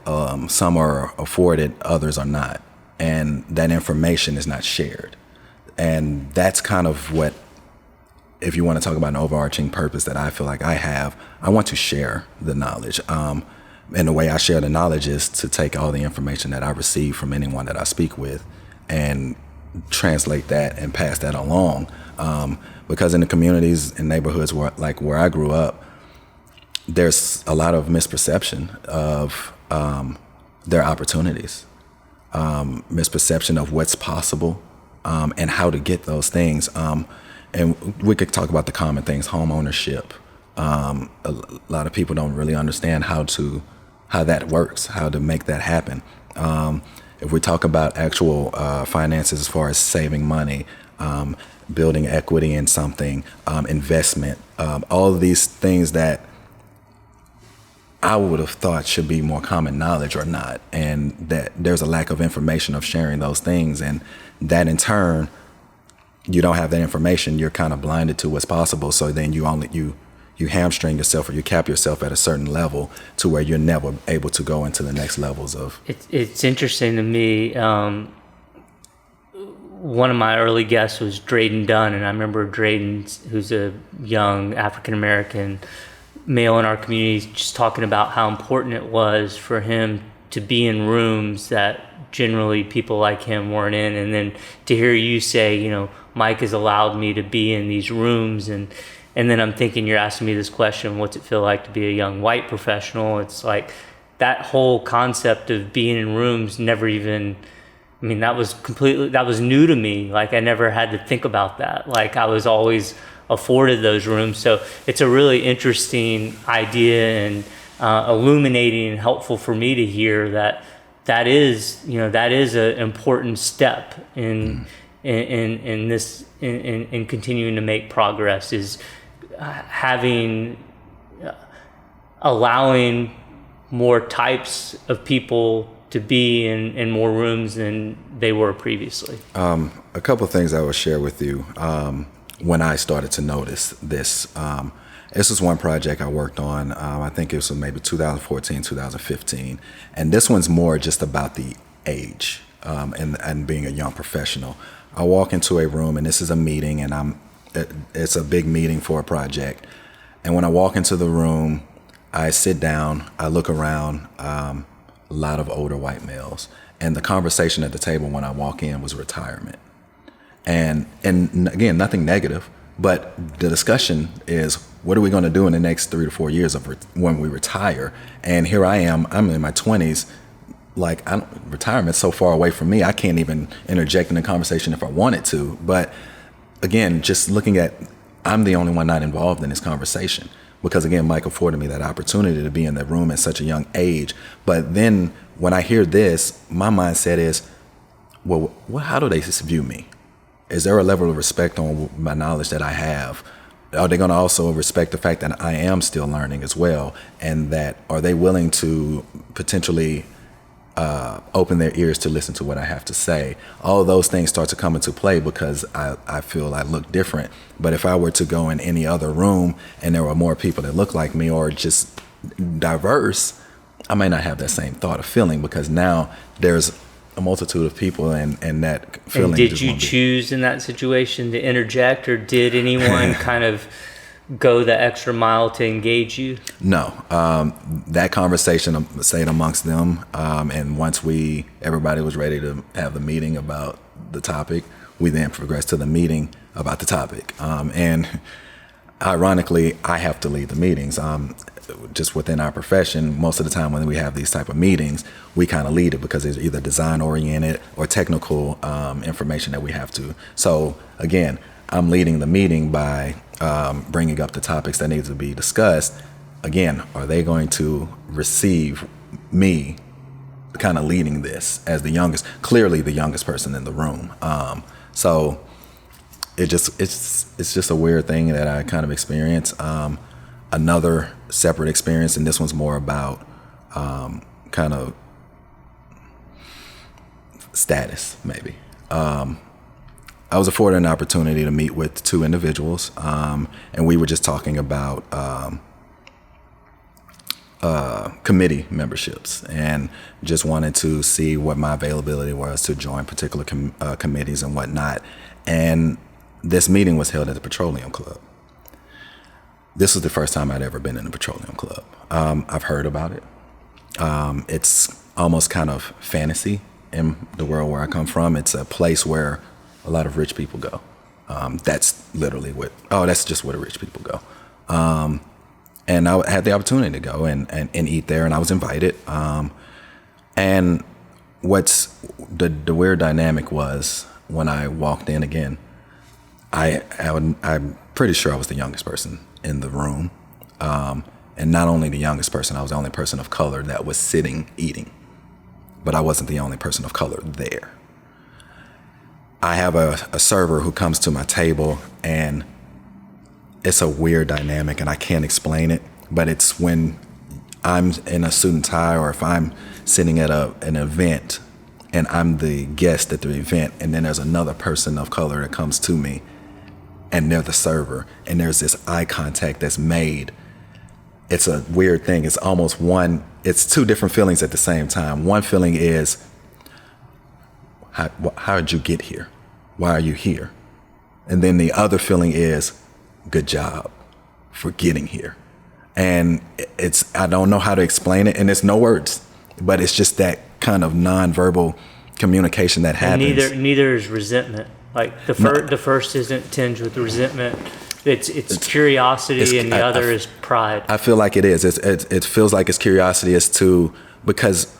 B: some are afforded, others are not. And that information is not shared. And that's kind of what, if you want to talk about an overarching purpose that I feel like I want to share the knowledge. And the way I share the knowledge is to take all the information that I receive from anyone that I speak with and translate that and pass that along. Because in the communities and neighborhoods where I grew up, there's a lot of misperception of their opportunities. Misperception of what's possible, and how to get those things. And we could talk about the common things, home ownership. A lot of people don't really understand how that works, how to make that happen. If we talk about actual finances as far as saving money, building equity in something, investment, all of these things that I would have thought should be more common knowledge or not, and that there's a lack of information of sharing those things, and that in turn, you don't have that information, you're kind of blinded to what's possible. So then you hamstring yourself, or you cap yourself at a certain level to where you're never able to go into the next levels of.
A: It's interesting to me. One of my early guests was Drayden Dunn, and I remember Drayden, who's a young African American male in our community, just talking about how important it was for him to be in rooms that generally people like him weren't in. And then to hear you say, Mike has allowed me to be in these rooms, and then I'm thinking, you're asking me this question, what's it feel like to be a young white professional? It's like that whole concept of being in rooms never even, that was new to me. Like I never had to think about that. Like I was always afforded those rooms. So it's a really interesting idea, and illuminating and helpful for me to hear that is an important step in continuing to make progress, is allowing more types of people to be in more rooms than they were previously.
B: A couple of things I will share with you. When I started to notice this. This was one project I worked on, I think it was maybe 2014, 2015. And this one's more just about the age and being a young professional. I walk into a room, and this is a meeting, and it's a big meeting for a project. And when I walk into the room, I sit down, I look around, a lot of older white males. And the conversation at the table when I walk in was retirement. And again, nothing negative, but the discussion is, what are we going to do in the next 3 to 4 years when we retire? And here I am, I'm in my 20s, like retirement's so far away from me, I can't even interject in the conversation if I wanted to. But again, just looking at, I'm the only one not involved in this conversation, because again, Mike afforded me that opportunity to be in that room at such a young age. But then when I hear this, my mindset is, well, how do they view me? Is there a level of respect on my knowledge that I have? Are they going to also respect the fact that I am still learning as well? And that, are they willing to potentially open their ears to listen to what I have to say? All of those things start to come into play, because I feel I look different. But if I were to go in any other room and there were more people that look like me, or just diverse, I may not have that same thought or feeling, because now there's a multitude of people, and that feeling.
A: And did you choose in that situation to interject, or did anyone kind of go the extra mile to engage you?
B: No, that conversation stayed amongst them, and once everybody was ready to have the meeting about the topic, we then progressed to the meeting about the topic. And ironically, I have to lead the meetings. Just within our profession, most of the time when we have these type of meetings, we kind of lead it, because it's either design oriented or technical information that we have to. So again, I'm leading the meeting by bringing up the topics that need to be discussed. Again, are they going to receive me kind of leading this as clearly the youngest person in the room? So it's just a weird thing that I kind of experienced. Another separate experience, and this one's more about kind of status, maybe. I was afforded an opportunity to meet with 2 individuals, and we were just talking about committee memberships, and just wanted to see what my availability was to join particular committees and whatnot. And this meeting was held at the Petroleum Club. This was the first time I'd ever been in a petroleum club. I've heard about it. It's almost kind of fantasy in the world where I come from. It's a place where a lot of rich people go. That's literally that's just where the rich people go. And I had the opportunity to go and eat there, and I was invited. And what's the weird dynamic was, when I walked in again, I'm pretty sure I was the youngest person in the room. And not only the youngest person, I was the only person of color that was sitting eating. But I wasn't the only person of color there. I have a server who comes to my table, and it's a weird dynamic, and I can't explain it, but it's when I'm in a suit and tie, or if I'm sitting at an event and I'm the guest at the event, and then there's another person of color that comes to me and they're the server, and there's this eye contact that's made. It's a weird thing. It's almost it's two different feelings at the same time. One feeling is, how did you get here? Why are you here? And then the other feeling is, good job for getting here. And I don't know how to explain it, and it's no words, but it's just that kind of nonverbal communication that happens.
A: And neither is resentment. Like the first isn't tinged with resentment. It's curiosity, and the other is pride. I
B: feel like it is. It feels like it's curiosity because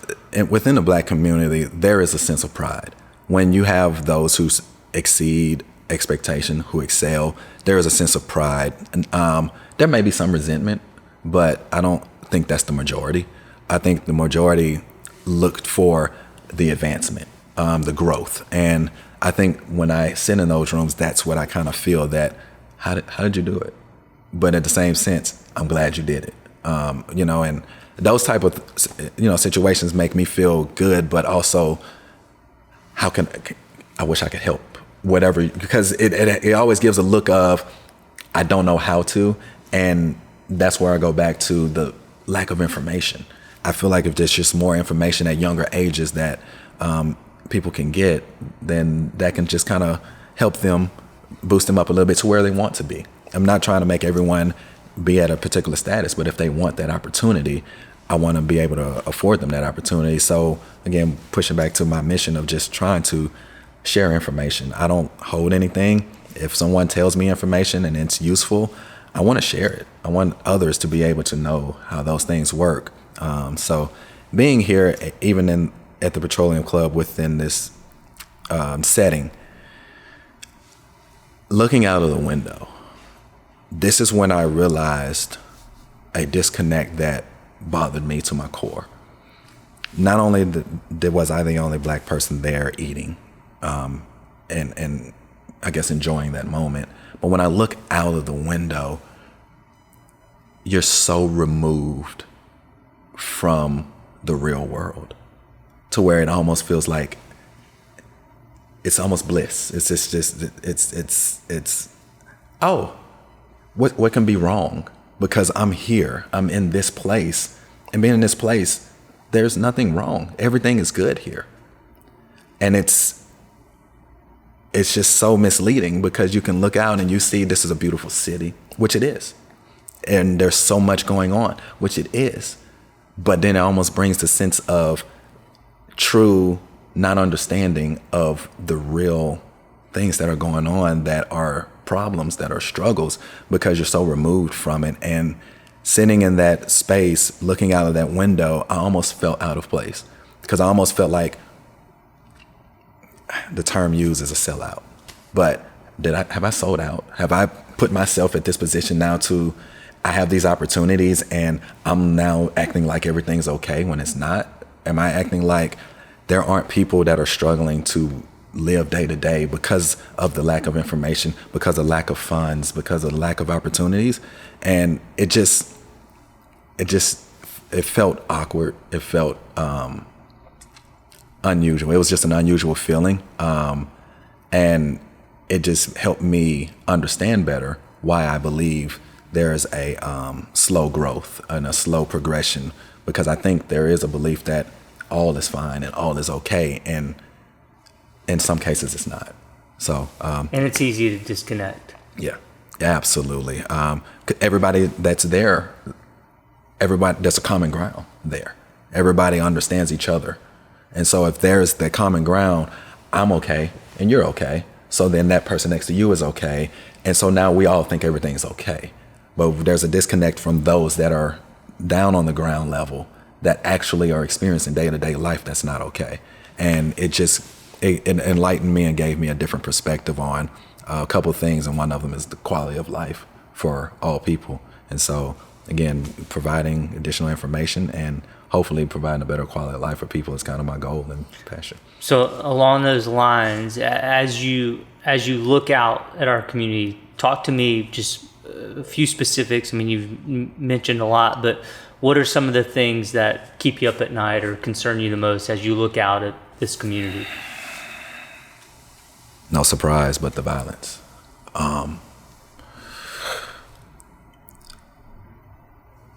B: within the Black community, there is a sense of pride. When you have those who exceed expectation, who excel, there is a sense of pride. And there may be some resentment, but I don't think that's the majority. I think the majority looked for the advancement, the growth. And I think when I sit in those rooms, that's what I kind of feel, that how did you do it? But at the same sense, I'm glad you did it. And those type of situations make me feel good, but also I wish I could help, whatever, because it always gives a look of, I don't know how to. And that's where I go back to the lack of information. I feel like if there's just more information at younger ages that people can get, then that can just kind of help them, boost them up a little bit to where they want to be. I'm not trying to make everyone be at a particular status, but if they want that opportunity, I want to be able to afford them that opportunity. So again, pushing back to my mission of just trying to share information. I don't hold anything. If someone tells me information and it's useful, I want to share it. I want others to be able to know how those things work. So being here, even at the Petroleum Club within this setting, looking out of the window, this is when I realized a disconnect that bothered me to my core. Not only was I the only Black person there eating, and I guess enjoying that moment, but when I look out of the window, you're so removed from the real world to where it almost feels like it's almost bliss. What can be wrong? Because I'm here, I'm in this place, and being in this place, there's nothing wrong. Everything is good here. And it's just so misleading, because you can look out and you see this is a beautiful city, which it is. And there's so much going on, which it is. But then it almost brings the sense of true not understanding of the real things that are going on, that are problems, that are struggles, because you're so removed from it. And sitting in that space, looking out of that window, I almost felt out of place, because I almost felt like the term used is a sellout. But have I sold out? Have I put myself at this position now to, I have these opportunities and I'm now acting like everything's okay when it's not? Am I acting like there aren't people that are struggling to live day to day because of the lack of information, because of lack of funds, because of the lack of opportunities? And it felt awkward. It felt unusual. It was just an unusual feeling. And it just helped me understand better why I believe there's a slow growth and a slow progression, because I think there is a belief that all is fine and all is okay, and in some cases it's not. So
A: and it's easy to disconnect.
B: Yeah, absolutely. Everybody that's there, there's a common ground there. Everybody understands each other. And so if there's that common ground, I'm okay and you're okay, so then that person next to you is okay. And so now we all think everything's okay. But there's a disconnect from those that are down on the ground level, that actually are experiencing day-to-day life that's not okay. And it enlightened me and gave me a different perspective on a couple of things, and one of them is the quality of life for all people. And so, again, providing additional information and hopefully providing a better quality of life for people is kind of my goal and passion.
A: So along those lines, as you look out at our community, talk to me just a few specifics. I mean, you've mentioned a lot, but what are some of the things that keep you up at night or concern you the most as you look out at this community?
B: No surprise, but the violence.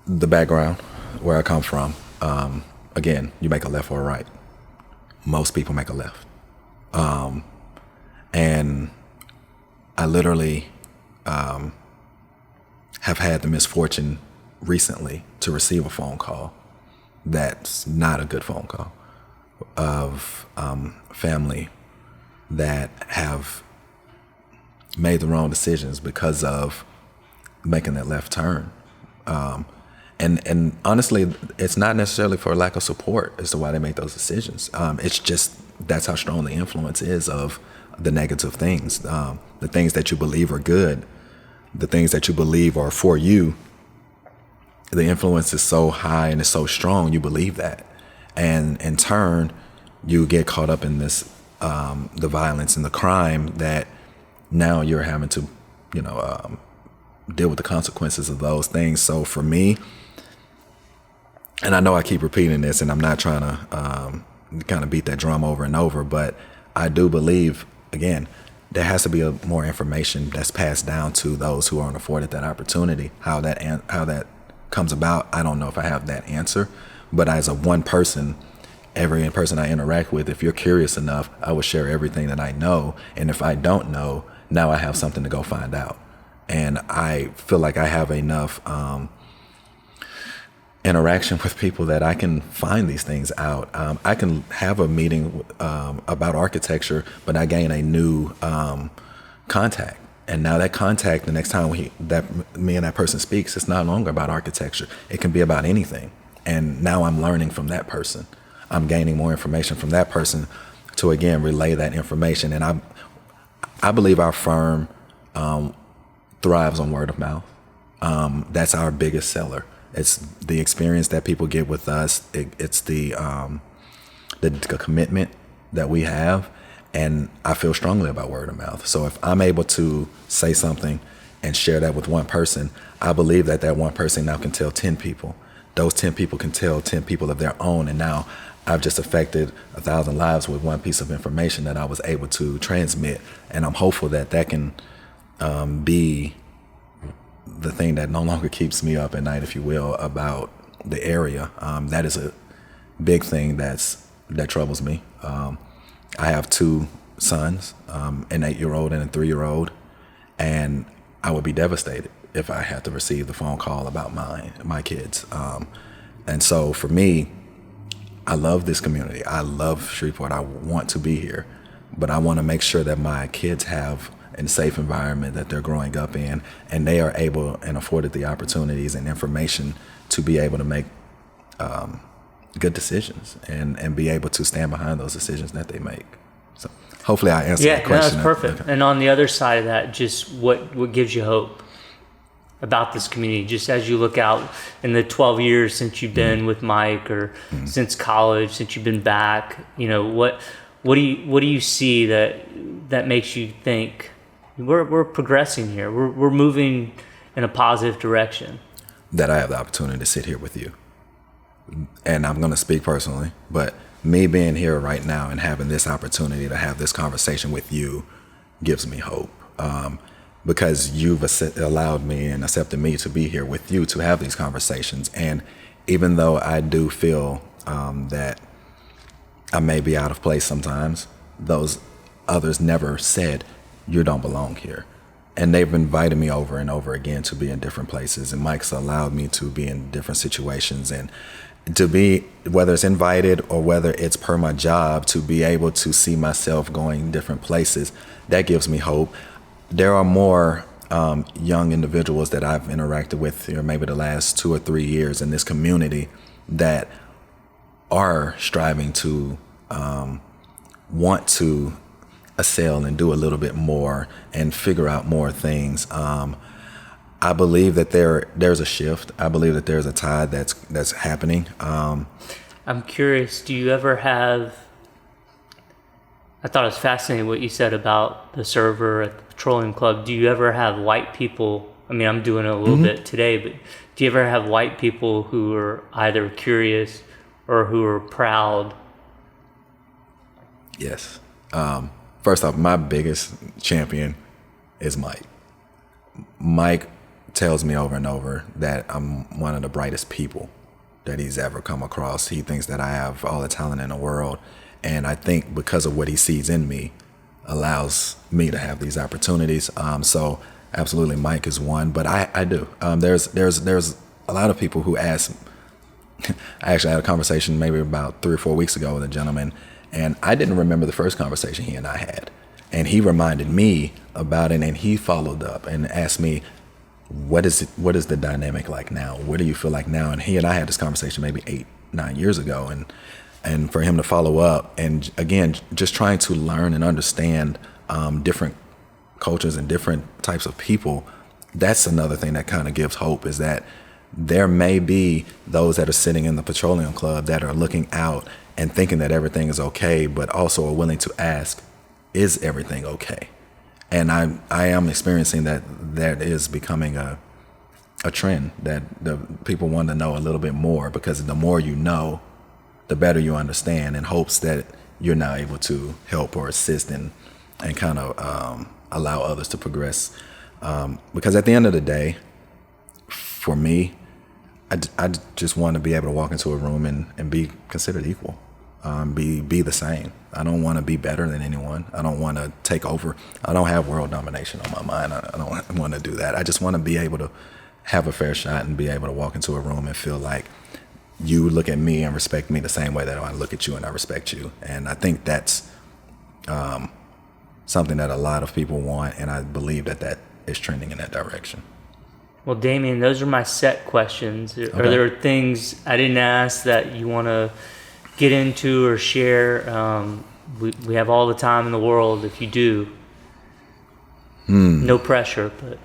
B: The background, where I come from, again, you make a left or a right. Most people make a left. And I literally have had the misfortune recently to receive a phone call that's not a good phone call of family that have made the wrong decisions because of making that left turn. And honestly, it's not necessarily for lack of support as to why they make those decisions. It's just that's how strong the influence is of the negative things. The things that you believe are good, the things that you believe are for you, the influence is so high and it's so strong, you believe that. And in turn, you get caught up in this, the violence and the crime that now you're having to, deal with the consequences of those things. So for me, and I know I keep repeating this and I'm not trying to kind of beat that drum over and over, but I do believe, again, there has to be more information that's passed down to those who aren't afforded that opportunity. How that comes about, I don't know if I have that answer, but as a one person, every person I interact with, if you're curious enough, I will share everything that I know. And if I don't know, now I have something to go find out. And I feel like I have enough interaction with people that I can find these things out. I can have a meeting about architecture, but I gain a new contact. And now that contact, the next time me and that person speaks, it's no longer about architecture. It can be about anything. And now I'm learning from that person. I'm gaining more information from that person to, again, relay that information. And I believe our firm thrives on word of mouth. That's our biggest seller. It's the experience that people get with us. It's the commitment that we have. And I feel strongly about word of mouth. So if I'm able to say something and share that with one person, I believe that one person now can tell 10 people. Those 10 people can tell 10 people of their own. And now I've just affected 1,000 lives with one piece of information that I was able to transmit. And I'm hopeful that can be the thing that no longer keeps me up at night, if you will, about the area. That is a big thing that troubles me. I have two sons, an 8-year-old and a 3-year-old, and I would be devastated if I had to receive the phone call about my kids. And so for me, I love this community. I love Shreveport. I want to be here, but I want to make sure that my kids have a safe environment that they're growing up in, and they are able and afforded the opportunities and information to be able to make good decisions and be able to stand behind those decisions that they make. So hopefully I answered that question.
A: Yeah, that's perfect. Okay. And on the other side of that, just what gives you hope about this community, just as you look out in the 12 years since you've been with Mike, or since college, since you've been back, what do you see that makes you think we're progressing here, we're moving in a positive direction?
B: That I have the opportunity to sit here with you. And I'm going to speak personally, but me being here right now and having this opportunity to have this conversation with you gives me hope. Because you've allowed me and accepted me to be here with you to have these conversations. And even though I do feel that I may be out of place sometimes, those others never said, you don't belong here. And they've invited me over and over again to be in different places. And Mike's allowed me to be in different situations, and to be, whether it's invited or whether it's per my job, to be able to see myself going different places, that gives me hope. There are more young individuals that I've interacted with here, maybe the last 2 or 3 years in this community, that are striving to want to excel and do a little bit more and figure out more things. I believe that there's a shift. I believe that there's a tide that's happening.
A: I'm curious, do you ever have, I thought it was fascinating what you said about the server at the Petroleum Club. Do you ever have white people I mean, I'm doing it a little bit today, but do you ever have white people who are either curious or who are proud?
B: Yes. First off, my biggest champion is Mike. Mike tells me over and over that I'm one of the brightest people that he's ever come across. He thinks that I have all the talent in the world. And I think because of what he sees in me allows me to have these opportunities. So absolutely Mike is one, but I do. There's a lot of people who ask. I actually had a conversation maybe about 3 or 4 weeks ago with a gentleman, and I didn't remember the first conversation he and I had. And he reminded me about it, and he followed up and asked me, what is the dynamic like now? What do you feel like now? And he and I had this conversation maybe 8-9 years ago, and for him to follow up, and again, just trying to learn and understand different cultures and different types of people, that's another thing that kind of gives hope, is that there may be those that are sitting in the petroleum club that are looking out and thinking that everything is okay, but also are willing to ask, is everything okay? And I am experiencing that is becoming a trend, that the people want to know a little bit more, because the more you know, the better you understand, in hopes that you're now able to help or assist and kind of allow others to progress. Because at the end of the day, for me, I just want to be able to walk into a room and be considered equal, be the same. I don't want to be better than anyone. I don't want to take over. I don't have world domination on my mind. I don't want to do that. I just want to be able to have a fair shot and be able to walk into a room and feel like you look at me and respect me the same way that I look at you and I respect you. And I think that's something that a lot of people want, and I believe that is trending in that direction.
A: Well, Damien, those are my set questions.
B: Okay.
A: Are there things I didn't ask that you want to get into or share? We have all the time in the world if you do. No pressure, but...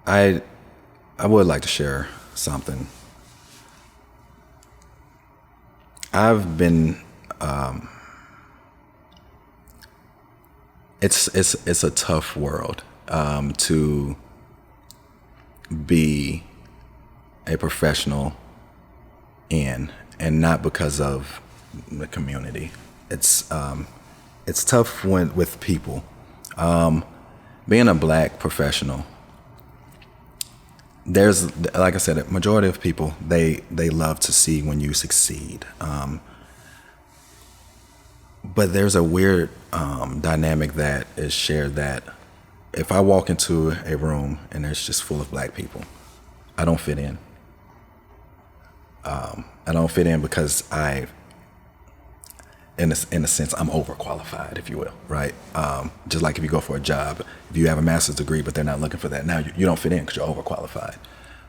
B: I would like to share something. I've been it's a tough world to be a professional in, and not because of the community. It's tough with people. Being a black professional, there's, like I said, a majority of people, they love to see when you succeed. But there's a weird dynamic that is shared, that if I walk into a room and it's just full of black people, I don't fit in. I don't fit in because in a sense, I'm overqualified, if you will, right? Just like if you go for a job, if you have a master's degree, but they're not looking for that, now you don't fit in because you're overqualified.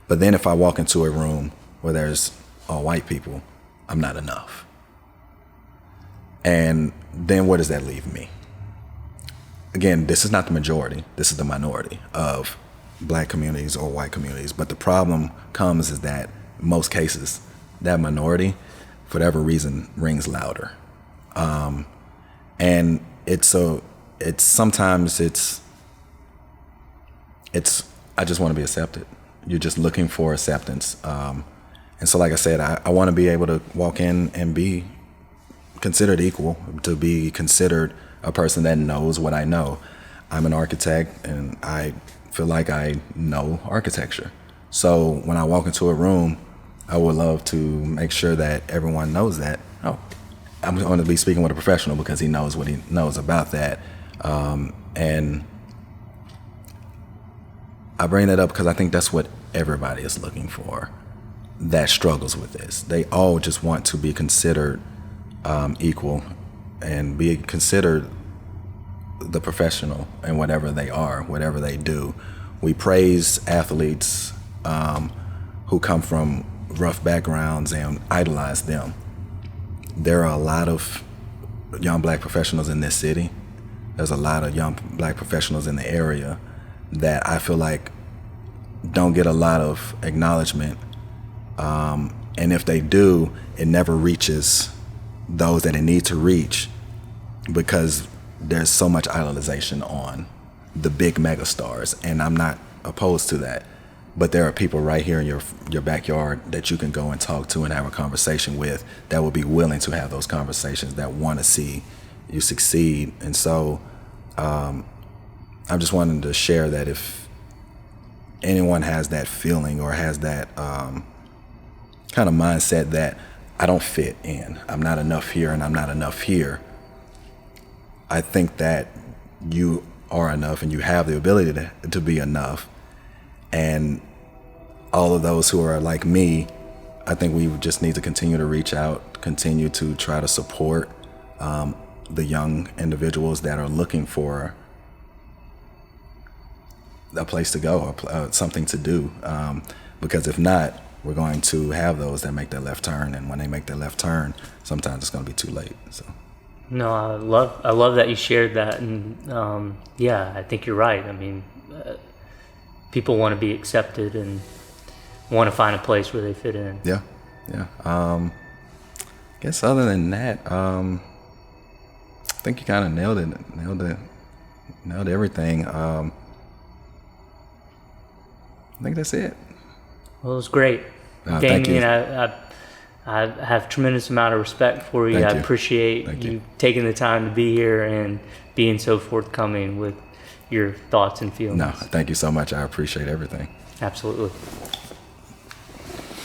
B: But then if I walk into a room where there's all white people, I'm not enough. And then where does that leave me? Again, this is not the majority. This is the minority of black communities or white communities. But the problem comes is that in most cases, that minority, for whatever reason, rings louder. And sometimes I just want to be accepted. You're just looking for acceptance. And so, like I said, I want to be able to walk in and be considered equal, to be considered a person that knows what I know. I'm an architect, and I feel like I know architecture. So when I walk into a room, I would love to make sure that everyone knows that, oh, I'm going to be speaking with a professional because he knows what he knows about that. And I bring that up because I think that's what everybody is looking for that struggles with this. They all just want to be considered equal and be considered the professional in whatever they are, whatever they do. We praise athletes who come from rough backgrounds and idolize them. There are a lot of young black professionals in this city. There's a lot of young black professionals in the area that I feel like don't get a lot of acknowledgement. And if they do, it never reaches those that it needs to reach, because there's so much idolization on the big mega stars, and I'm not opposed to that. But there are people right here in your backyard that you can go and talk to and have a conversation with that will be willing to have those conversations, that want to see you succeed. And so I'm just wanting to share that if anyone has that feeling or has that kind of mindset that I don't fit in, I'm not enough here and I'm not enough here, I think that you are enough and you have the ability to be enough. And all of those who are like me, I think we just need to continue to reach out, continue to try to support the young individuals that are looking for a place to go, something to do. Because if not, we're going to have those that make that left turn, and when they make that left turn, sometimes it's going to be too late. So.
A: No, I love that you shared that, and yeah, I think you're right. I mean, people want to be accepted and want to find a place where they fit in.
B: Yeah. I guess other than that, I think you kind of nailed everything. I think that's it.
A: Well, it was great,
B: thank you.
A: Damien. I have tremendous amount of respect for you.
B: Thank
A: I
B: you.
A: appreciate you taking the time to be here and being so forthcoming with your thoughts and feelings.
B: No, thank you so much. I appreciate everything.
A: Absolutely.